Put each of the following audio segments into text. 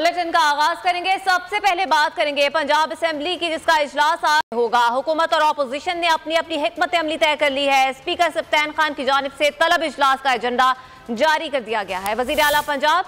Bulletin का आगाज करेंगे। सबसे पहले बात करेंगे पंजाब असेंबली की, जिसका इजलास आज होगा। हुकूमत और अपोजिशन ने अपनी अपनी हिकमत अमली तय कर ली है। स्पीकर सप्तान खान की जानिब से तलब इजलास का एजेंडा जारी कर दिया गया है। वजीर आला पंजाब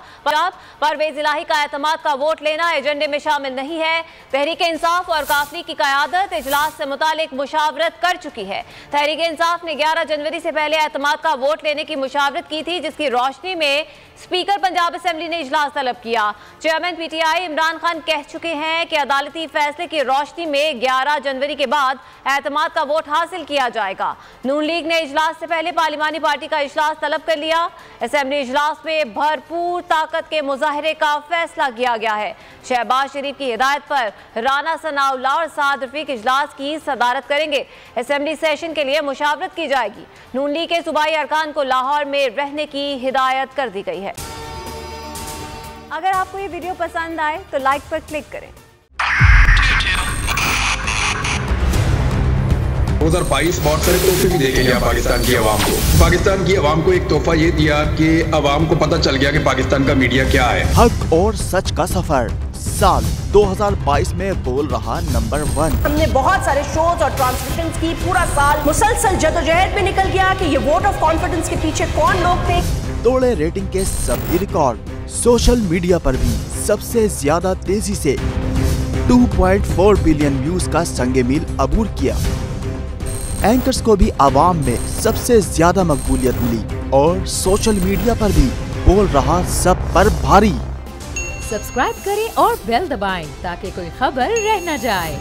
परवेज इलाही का एतमाद का वोट लेना एजेंडे में शामिल नहीं है। तहरीक इंसाफ और काफली की क़यादत इजलास से मुतालिक मुशावरत कर चुकी है। तहरीक इंसाफ ने 11 जनवरी से पहले एतमाद का वोट लेने की मुशावरत की थी, जिसकी रोशनी में स्पीकर पंजाब असेंबली ने इजलास तलब किया। चेयरमैन पीटीआई इमरान खान कह चुके हैं कि अदालती फैसले की रोशनी में 11 जनवरी के बाद एतमाद का वोट हासिल किया जाएगा। नून लीग ने इजलास से पहले पार्लिमानी पार्टी का इजलास तलब कर लिया। असेंबली इजलास में भरपूर ताकत के मुजाहरे का फैसला किया गया है। शहबाज शरीफ की हिदायत पर राना सनाउल्लाह और साद रफीक इजलास की सदारत करेंगे। असेंबली सेशन के लिए मुशावरत की जाएगी। नून लीग के सूबाई अरकान को लाहौर में रहने की हिदायत कर दी गई है। अगर आपको ये वीडियो पसंद आए तो लाइक पर क्लिक करें। 2022 बहुत सारे तोहफे भी देके गया पाकिस्तान की आवाम को। पाकिस्तान की आवाम को एक तोहफा ये दिया कि आवाम को पता चल गया कि पाकिस्तान का मीडिया क्या है। हक और सच का सफर साल 2022 में बोल रहा नंबर 1। हमने बहुत सारे शोज और ट्रांसमिशंस की। पूरा साल मुसलसल जदोजहद में निकल गया कि ये वोट ऑफ कॉन्फिडेंस के पीछे कौन लोग थे। तोड़े रेटिंग के सभी रिकॉर्ड। सोशल मीडिया पर भी सबसे ज्यादा तेजी से 2.4 बिलियन व्यूज का संगे मील अबूर किया। एंकर्स को भी आवाम में सबसे ज्यादा मकबूलियत मिली और सोशल मीडिया पर भी बोल रहा सब पर भारी। सब्सक्राइब करें और बेल दबाएं ताकि कोई खबर रह न जाए।